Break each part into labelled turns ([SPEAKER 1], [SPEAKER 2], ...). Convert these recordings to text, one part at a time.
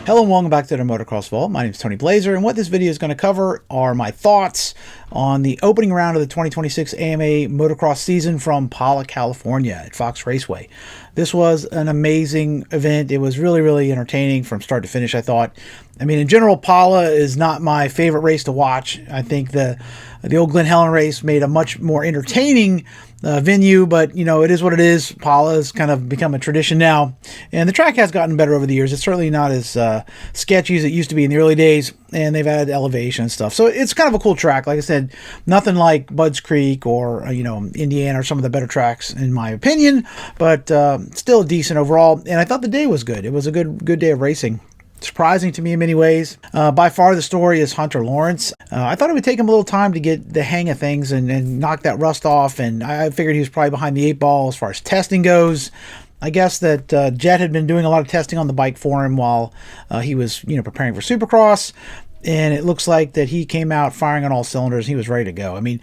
[SPEAKER 1] Hello and welcome back to the Motocross Vault. My name is Tony Blazer, and what this video is going to cover are my thoughts on the opening round of the 2026 AMA Motocross season from Pala, California at Fox Raceway. This was an amazing event. It was really entertaining from start to finish, I thought. I mean, in general, Pala is not my favorite race to watch. I think the old Glen Helen race made a much more entertaining venue, but you know, it is what it is. Pala has kind of become a tradition now, and the track has gotten better over the years. It's certainly not as sketchy as it used to be in the early days, and they've added elevation and stuff. So it's kind of a cool track. Like I said, nothing like Budds Creek or Indiana or some of the better tracks in my opinion, but still decent overall. And I thought the day was good. It was a good day of racing. Surprising to me in many ways. By far the story is Jorge Lawrence. I thought it would take him a little time to get the hang of things and knock that rust off, and I figured he was probably behind the 8 ball as far as testing goes. I guess that Jett had been doing a lot of testing on the bike for him while he was preparing for Supercross, and it looks like that he came out firing on all cylinders. He was ready to go. I mean,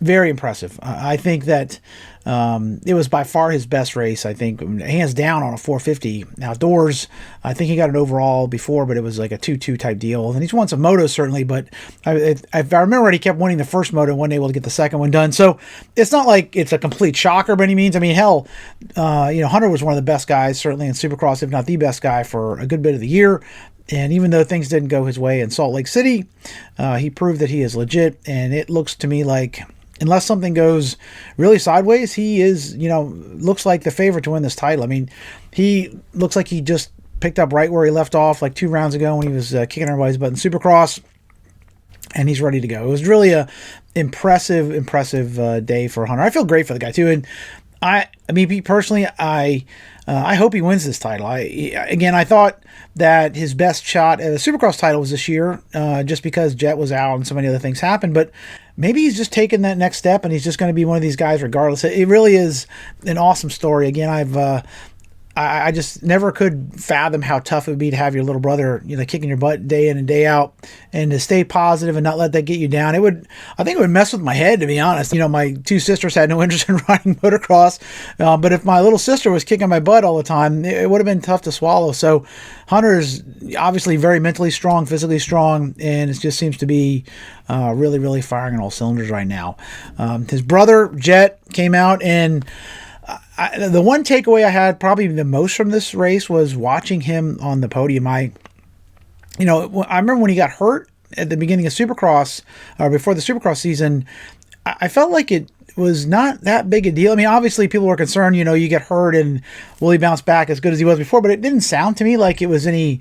[SPEAKER 1] very impressive. I think that it was by far his best race, I think, hands down on a 450 outdoors. I think he got an overall before, but it was like a 2-2 type deal. And he's won some motos, certainly, but I remember he kept winning the first moto and wasn't able to get the second one done. So it's not like it's a complete shocker by any means. I mean, hell, Hunter was one of the best guys, certainly in Supercross, if not the best guy for a good bit of the year. And even though things didn't go his way in Salt Lake City, he proved that he is legit. And it looks to me like, unless something goes really sideways, he is, looks like the favorite to win this title. I mean, he looks like he just picked up right where he left off like 2 rounds ago when he was kicking everybody's butt in Supercross, and he's ready to go. It was really a impressive day for Hunter. I feel great for the guy too, and I mean, personally, I hope he wins this title. I thought that his best shot at a Supercross title was this year, just because Jett was out and so many other things happened. But maybe he's just taking that next step, and he's just going to be one of these guys regardless. It really is an awesome story. Again, I just never could fathom how tough it would be to have your little brother, kicking your butt day in and day out, and to stay positive and not let that get you down. I think it would mess with my head, to be honest. My 2 sisters had no interest in riding motocross, but if my little sister was kicking my butt all the time, it would have been tough to swallow. So Hunter's obviously very mentally strong, physically strong, and it just seems to be really firing on all cylinders right now. His brother, Jett, came out, and the one takeaway I had probably the most from this race was watching him on the podium. I remember when he got hurt at the beginning of Supercross, or before the Supercross season, I felt like it was not that big a deal. I mean, obviously people were concerned, you get hurt and will he bounce back as good as he was before, but it didn't sound to me like it was any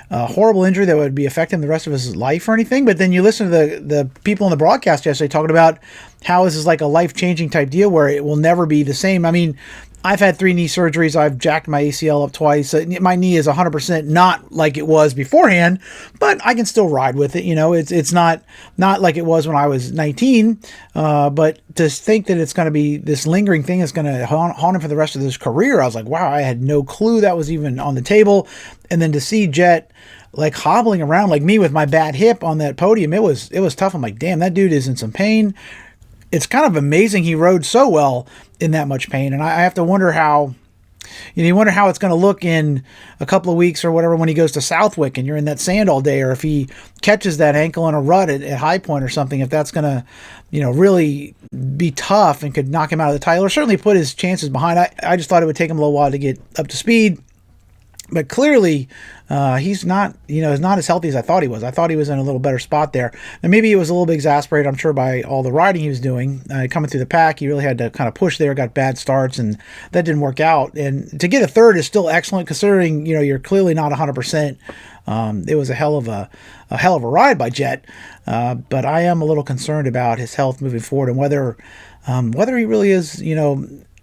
[SPEAKER 1] horrible injury that would be affecting the rest of his life or anything. But then you listen to the people in the broadcast yesterday talking about how this is like a life-changing type deal where it will never be the same. I mean, I've had 3 knee surgeries. I've jacked my ACL up twice. My knee is 100% not like it was beforehand, but I can still ride with it. It's not like it was when I was 19. But to think that it's going to be this lingering thing that's going to haunt him for the rest of his career, I was like, wow, I had no clue that was even on the table. And then to see Jett like hobbling around like me with my bad hip on that podium, it was tough. I'm like, damn, that dude is in some pain. It's kind of amazing he rode so well in that much pain. And I have to wonder how, you wonder how it's going to look in a couple of weeks or whatever when he goes to Southwick and you're in that sand all day, or if he catches that ankle in a rut at High Point or something, if that's going to, really be tough and could knock him out of the title or certainly put his chances behind. I just thought it would take him a little while to get up to speed. But clearly, he's not, is not as healthy as I thought he was. I thought he was in a little better spot there. And maybe it was a little bit exasperated, I'm sure, by all the riding he was doing. Coming through the pack, he really had to kind of push there, got bad starts, and that didn't work out. And to get a third is still excellent, considering, you're clearly not 100%. It was a hell of a ride by Jett. But I am a little concerned about his health moving forward and whether he really is,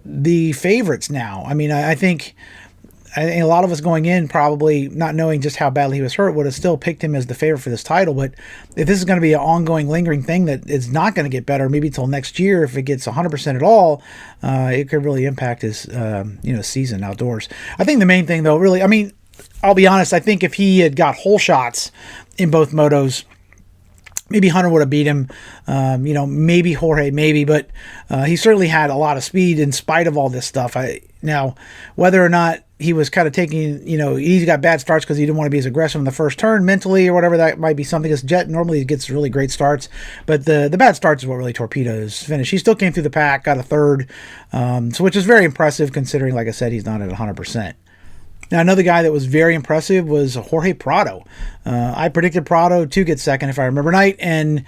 [SPEAKER 1] the favorites now. I mean, I think a lot of us going in probably not knowing just how badly he was hurt would have still picked him as the favorite for this title. But if this is going to be an ongoing, lingering thing that is not going to get better, maybe until next year, if it gets 100% at all, it could really impact his, season outdoors. I think the main thing, though, really, I mean, I'll be honest, I think if he had got whole shots in both motos, Maybe Hunter would have beat him, maybe Jorge, maybe, but he certainly had a lot of speed in spite of all this stuff. Now, whether or not he was kind of taking, he got bad starts because he didn't want to be as aggressive in the first turn mentally or whatever, that might be something. Because Jett normally gets really great starts, but the bad starts is what really torpedoed his finish. He still came through the pack, got a third, which is very impressive considering, like I said, he's not at 100%. Now, another guy that was very impressive was Jorge Prado. I predicted Prado to get second, if I remember right, and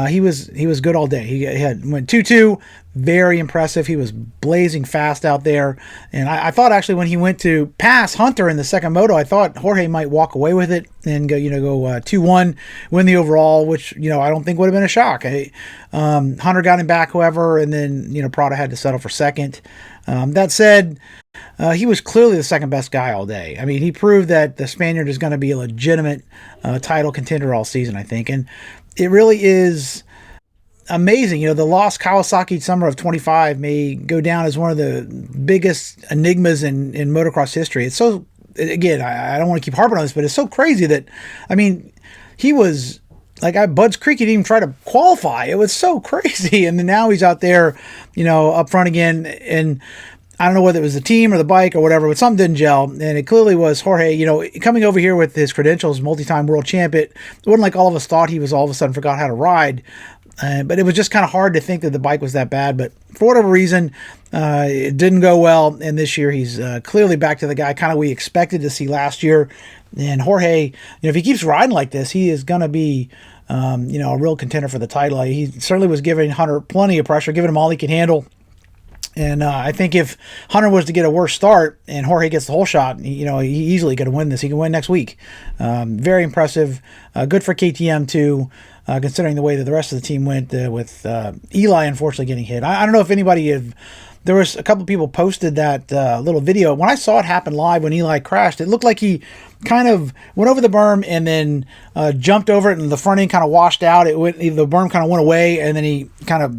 [SPEAKER 1] he was good all day. He went 2-2, very impressive. He was blazing fast out there, and I thought actually when he went to pass Hunter in the second moto, I thought Jorge might walk away with it and go 2-1, win the overall, which I don't think would have been a shock. Hunter got him back, however, and then Prado had to settle for second. That said, he was clearly the second best guy all day. I mean, he proved that the Spaniard is going to be a legitimate title contender all season, I think. And it really is amazing. The lost Kawasaki Summer of 25 may go down as one of the biggest enigmas in motocross history. It's so, again, I don't want to keep harping on this, but it's so crazy that, I mean, he was like Budds Creek, he didn't even try to qualify. It was so crazy. And then now he's out there, up front again. And I don't know whether it was the team or the bike or whatever, but something didn't gel. And it clearly was Jorge, coming over here with his credentials, multi-time world champ. It wasn't like all of us thought he was all of a sudden forgot how to ride. But it was just kind of hard to think that the bike was that bad. But for whatever reason, it didn't go well. And this year he's clearly back to the guy kind of we expected to see last year. And Jorge, if he keeps riding like this, he is going to be a real contender for the title. He certainly was giving Hunter plenty of pressure, giving him all he could handle. And I think if Hunter was to get a worse start and Jorge gets the whole shot, he easily could win this. He can win next week. Very impressive. Good for KTM too, considering the way that the rest of the team went with Eli unfortunately getting hit. I don't know if anybody there was a couple of people posted that little video. When I saw it happen live when Eli crashed, it looked like he kind of went over the berm and then jumped over it, and the front end kind of washed out. The berm kind of went away, and then he kind of,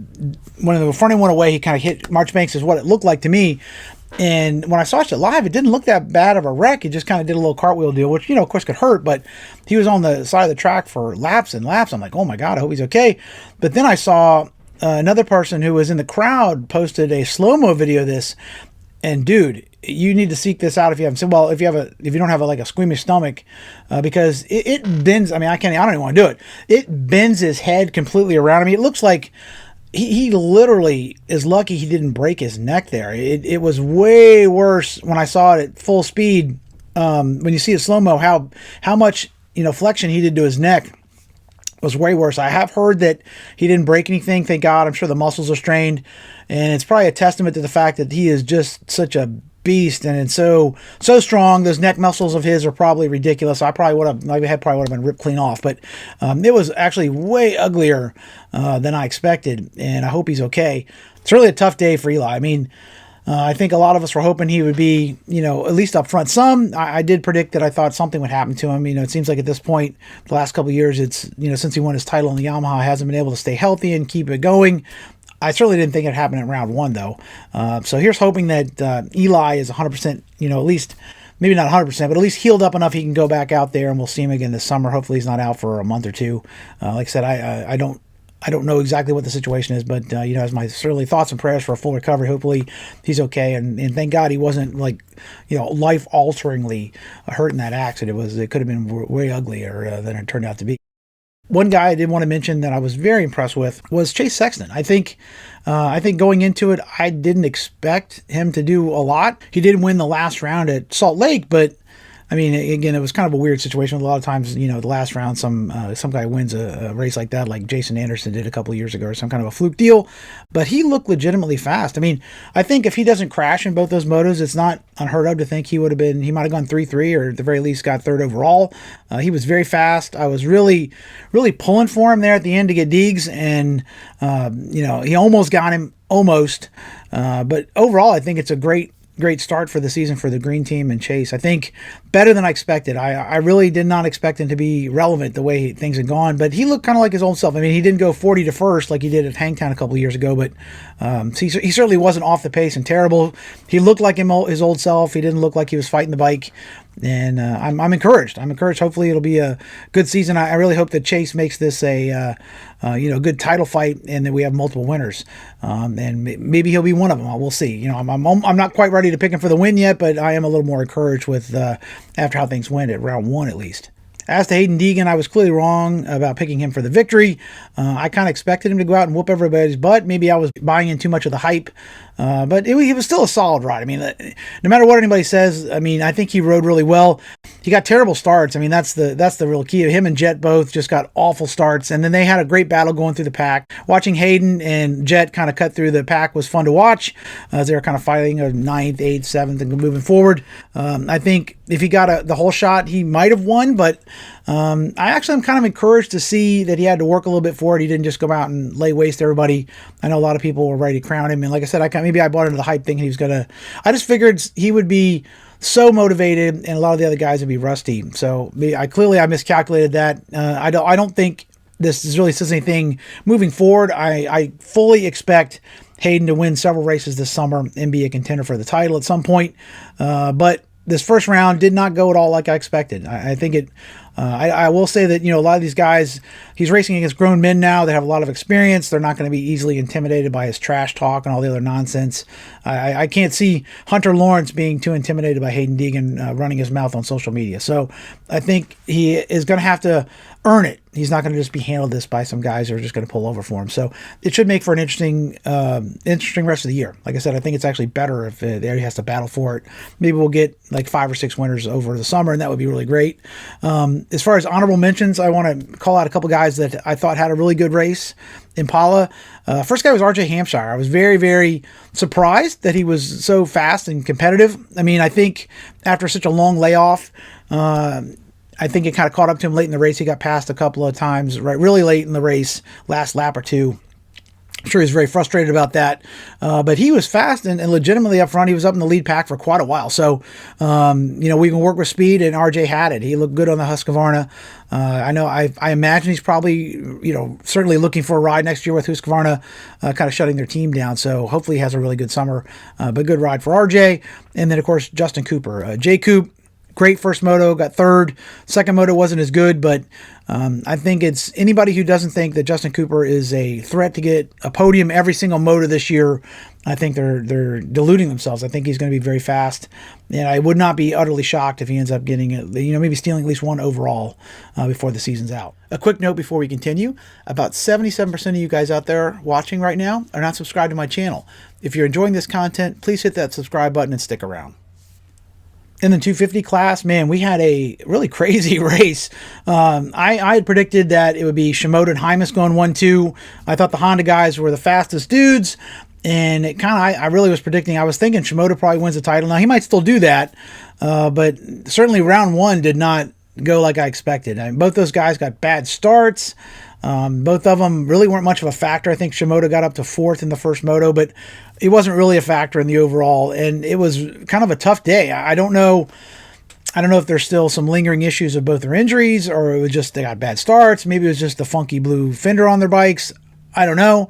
[SPEAKER 1] when the front end went away, he kind of hit Marchbanks is what it looked like to me. And when I saw it live, it didn't look that bad of a wreck. He just kind of did a little cartwheel deal, which, of course could hurt, but he was on the side of the track for laps and laps. I'm like, oh my God, I hope he's okay. But then I saw another person who was in the crowd posted a slow-mo video of this, and dude, you need to seek this out if you haven't seen. Well, if you don't have a squeamish stomach, because it bends. I mean, I don't even want to do it. It bends his head completely around. I mean, it looks like he literally is lucky he didn't break his neck there. It was way worse when I saw it at full speed. When you see it slow-mo, how much flexion he did to his neck was way worse. I have heard that he didn't break anything, thank God. I'm sure the muscles are strained, and it's probably a testament to the fact that he is just such a beast and it's so strong. Those neck muscles of his are probably ridiculous. My head probably would have been ripped clean off, but it was actually way uglier than I expected, and I hope he's okay. It's really a tough day for Eli. I mean, I think a lot of us were hoping he would be, at least up front. I did predict that I thought something would happen to him. It seems like at this point, the last couple of years, it's, since he won his title in the Yamaha, hasn't been able to stay healthy and keep it going. I certainly didn't think it'd happen in round one, though. So here's hoping that Eli is 100%, at least, maybe not 100%, but at least healed up enough he can go back out there, and we'll see him again this summer. Hopefully he's not out for a month or two. Like I said, I don't know exactly what the situation is, but as my certainly thoughts and prayers for a full recovery. Hopefully he's okay, and thank God he wasn't life alteringly hurt in that accident. It could have been way uglier than it turned out to be. One guy I did want to mention that I was very impressed with was Chase Sexton. I think going into it, I didn't expect him to do a lot. He did win the last round at Salt Lake, but I mean, again, it was kind of a weird situation. A lot of times, the last round, some guy wins a race like that, like Jason Anderson did a couple of years ago, or some kind of a fluke deal. But he looked legitimately fast. I mean, I think if he doesn't crash in both those motos, it's not unheard of to think he might have gone 3-3, or at the very least got third overall. He was very fast. I was really, really pulling for him there at the end to get Deegs, and he almost got him, but overall, I think it's a great start for the season for the green team and Chase. I think better than I expected. I really did not expect him to be relevant the way things had gone, but he looked kind of like his old self. I mean, he didn't go 40 to first like he did at Hangtown a couple of years ago, but he certainly wasn't off the pace and terrible. He looked like his old self. He didn't look like he was fighting the bike. And I'm encouraged. I'm encouraged. Hopefully it'll be a good season. I really hope that Chase makes this a good title fight, and that we have multiple winners. And maybe he'll be one of them. We'll see. I'm not quite ready to pick him for the win yet, but I am a little more encouraged with after how things went at round 1 at least. As to Haiden Deegan, I was clearly wrong about picking him for the victory. I kind of expected him to go out and whoop everybody's butt. Maybe I was buying in too much of the hype. But he was still a solid ride. I mean, no matter what anybody says, I mean, I think he rode really well. He got terrible starts. I mean, that's the real key. Him and Jett both just got awful starts, and then they had a great battle going through the pack. Watching Haiden and Jett kind of cut through the pack was fun to watch, as they were kind of fighting a 9th, 8th, 7th, and moving forward. I think if he got the whole shot, he might have won, but I actually am kind of encouraged to see that he had to work a little bit for it. He didn't just go out and lay waste to everybody. I know a lot of people were ready to crown him, and like I said, maybe I bought into the hype thinking he was gonna. I just figured he would be so motivated, and a lot of the other guys would be rusty. So I miscalculated that. I don't think this really says anything moving forward. I fully expect Haiden to win several races this summer and be a contender for the title at some point. But this first round did not go at all like I expected. I think it. I will say that, a lot of these guys, he's racing against grown men now that have a lot of experience. They're not going to be easily intimidated by his trash talk and all the other nonsense. I can't see Hunter Lawrence being too intimidated by Haiden Deegan running his mouth on social media. So I think he is going to have to earn it. He's not going to just be handled this by some guys who are just going to pull over for him. So it should make for an interesting rest of the year. Like I said, I think it's actually better if he has to battle for it. Maybe we'll get like 5 or 6 winners over the summer, and that would be really great. As far as honorable mentions, I want to call out a couple guys that I thought had a really good race. Impala. First guy was RJ Hampshire. I was very, very surprised that he was so fast and competitive. I mean, I think after such a long layoff, I think it kind of caught up to him late in the race. He got passed a couple of times, right, really late in the race, last lap or two. I'm sure he was very frustrated about that, but he was fast and legitimately up front. He was up in the lead pack for quite a while. So, we can work with speed, and RJ had it. He looked good on the Husqvarna. I imagine he's probably, certainly looking for a ride next year with Husqvarna kind of shutting their team down. So hopefully he has a really good summer, but good ride for RJ. And then, of course, Justin Cooper. J. Coop, great first moto, got third. Second moto wasn't as good, but I think it's anybody who doesn't think that Justin Cooper is a threat to get a podium every single moto this year, I think they're deluding themselves. I think he's going to be very fast, and I would not be utterly shocked if he ends up getting maybe stealing at least one overall before the season's out. A quick note before we continue: about 77% of you guys out there watching right now are not subscribed to my channel. If you're enjoying this content, please hit that subscribe button and stick around. In the 250 class, man, we had a really crazy race. I had predicted that it would be Shimoda and Hymas going 1-2. I thought the Honda guys were the fastest dudes, and I really was predicting. I was thinking Shimoda probably wins the title. Now, he might still do that, but certainly round 1 did not go like I expected. Both those guys got bad starts. Both of them really weren't much of a factor. I think Shimoda got up to 4th in the first moto, but it wasn't really a factor in the overall, and it was kind of a tough day. I don't know if there's still some lingering issues of both their injuries, or it was just they got bad starts. Maybe it was just the funky blue fender on their bikes. I don't know.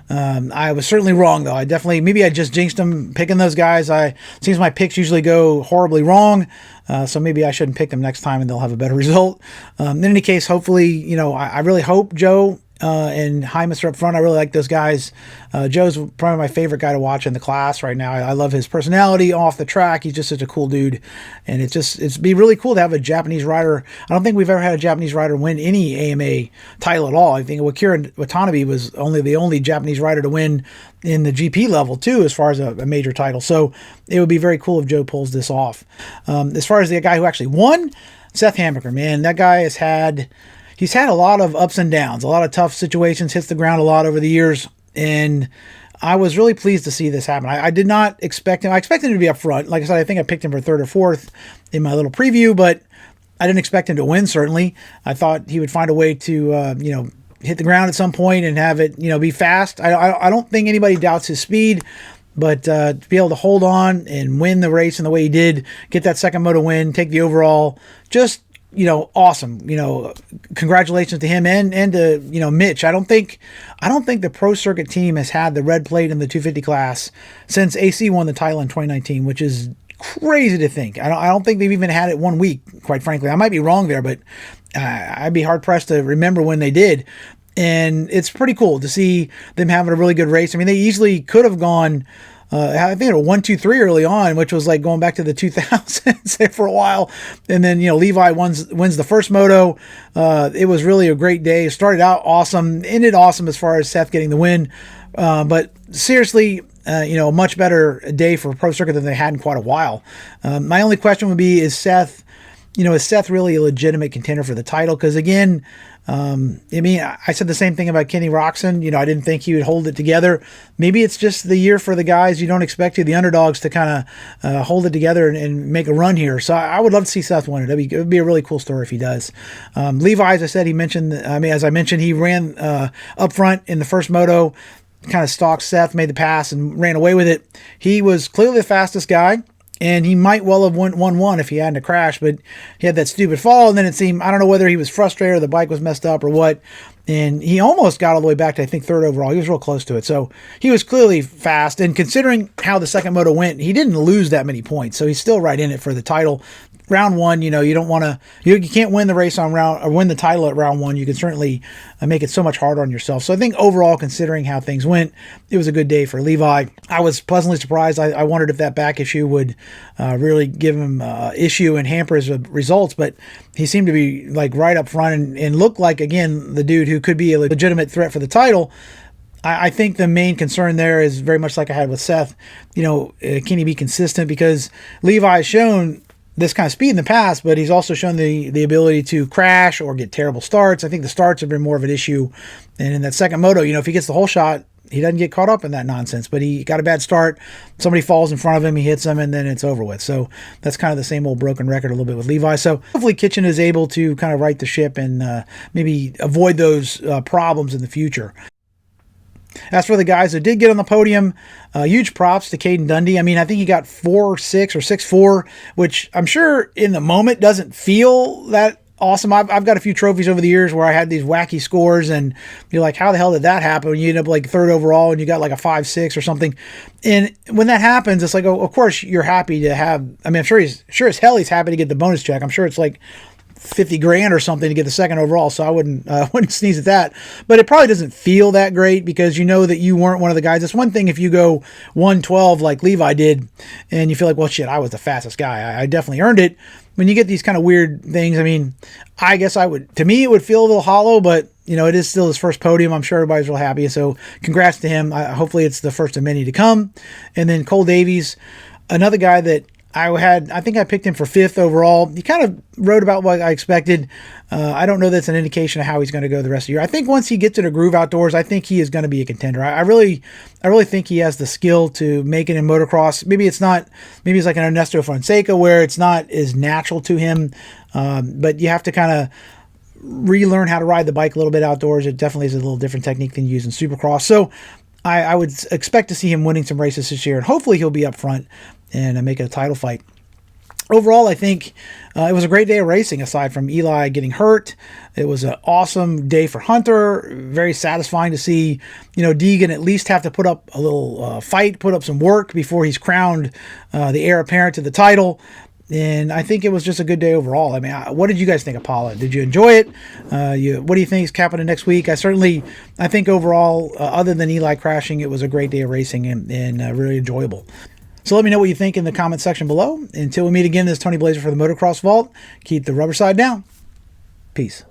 [SPEAKER 1] I was certainly wrong, though. Maybe I just jinxed them picking those guys. Seems my picks usually go horribly wrong, so maybe I shouldn't pick them next time and they'll have a better result. In any case, hopefully, I really hope Joe and Hymas are up front. I really like those guys. Joe's probably my favorite guy to watch in the class right now. I love his personality off the track. He's just such a cool dude, and it'd be really cool to have a Japanese rider. I don't think we've ever had a Japanese rider win any AMA title at all. I think Akira Watanabe was the only Japanese rider to win in the GP level too, as far as a major title. So it would be very cool if Joe pulls this off. As far as the guy who actually won, Seth Hammaker, man, that guy he's had a lot of ups and downs, a lot of tough situations, hits the ground a lot over the years, and I was really pleased to see this happen. I did not expect him. I expected him to be up front. Like I said, I think I picked him for 3rd or 4th in my little preview, but I didn't expect him to win, certainly. I thought he would find a way to, hit the ground at some point and have it, be fast. I don't think anybody doubts his speed, but to be able to hold on and win the race in the way he did, get that second moto win, take the overall, just awesome. Congratulations to him and to, Mitch. I don't think the Pro Circuit team has had the red plate in the 250 class since AC won the title in 2019, which is crazy to think. I don't think they've even had it 1 week, quite frankly. I might be wrong there, but I'd be hard pressed to remember when they did. And it's pretty cool to see them having a really good race. I mean, they easily could have gone, I think it was 1, 2, 3 early on, which was like going back to the 2000s there for a while. And then, Levi wins the first moto. It was really a great day. It started out awesome, ended awesome as far as Seth getting the win. But seriously, a much better day for Pro Circuit than they had in quite a while. My only question would be, is Seth really a legitimate contender for the title? Because again, I said the same thing about Kenny Roczen. I didn't think he would hold it together. Maybe it's just the year for the guys you don't expect the underdogs to kind of hold it together and make a run here. So I would love to see Seth win it. It would be a really cool story if he does. Levi, as I said, as I mentioned, he ran up front in the first moto, kind of stalked Seth, made the pass, and ran away with it. He was clearly the fastest guy. And he might well have won 1 if he hadn't a crash, but he had that stupid fall. And then it seemed, I don't know whether he was frustrated or the bike was messed up or what. And he almost got all the way back to, I think, 3rd overall. He was real close to it. So he was clearly fast. And considering how the second moto went, he didn't lose that many points. So he's still right in it for the title. Round 1, you don't want to, you can't win the race on round, or win the title at round 1. You can certainly make it so much harder on yourself. So I think overall, considering how things went, it was a good day for Levi. I was pleasantly surprised. I wondered if that back issue would really give him issue and hamper his results, but he seemed to be like right up front and looked like, again, the dude who could be a legitimate threat for the title. I think the main concern there is very much like I had with Seth. Can he be consistent? Because Levi has shown this kind of speed in the past, but he's also shown the ability to crash or get terrible starts. I think the starts have been more of an issue. And in that second moto, if he gets the whole shot, he doesn't get caught up in that nonsense, but he got a bad start. Somebody falls in front of him, he hits him, and then it's over with. So that's kind of the same old broken record a little bit with Levi. So hopefully Kitchen is able to kind of right the ship and maybe avoid those problems in the future. As for the guys that did get on the podium, huge props to Haiden Deegan. I think he got 4-6 or 6-4, which I'm sure in the moment doesn't feel that awesome. I've got a few trophies over the years where I had these wacky scores, and you're like, how the hell did that happen? You end up like 3rd overall, and you got like a 5-6 or something. And when that happens, it's like, oh, of course you're happy to have. I'm sure as hell he's happy to get the bonus check. I'm sure it's like $50,000 or something to get the 2nd overall, so I wouldn't sneeze at that. But it probably doesn't feel that great because you know that you weren't one of the guys. It's one thing if you go 112 like Levi did, and you feel like, well, shit, I was the fastest guy. I definitely earned it. When you get these kind of weird things, I guess to me, it would feel a little hollow, but it is still his first podium. I'm sure everybody's real happy. So congrats to him. Hopefully it's the first of many to come. And then Cole Davies, another guy that I think I picked him for 5th overall. He kind of rode about what I expected. I don't know that's an indication of how he's going to go the rest of the year. I think once he gets in a groove outdoors, I think he is going to be a contender. I really think he has the skill to make it in motocross. Maybe it's like an Ernesto Fonseca where it's not as natural to him, but you have to kind of relearn how to ride the bike a little bit outdoors. It definitely is a little different technique than you use in Supercross. So I would expect to see him winning some races this year, and hopefully he'll be up front and make it a title fight. Overall, I think it was a great day of racing, aside from Eli getting hurt. It was an awesome day for Hunter. Very satisfying to see, Deegan at least have to put up a little fight, put up some work before he's crowned the heir apparent to the title. And I think it was just a good day overall. What did you guys think of Paula? Did you enjoy it? What do you think is happening next week? I think overall, other than Eli crashing, it was a great day of racing and really enjoyable. So let me know what you think in the comment section below. Until we meet again, this is Tony Blazer for the Motocross Vault. Keep the rubber side down. Peace.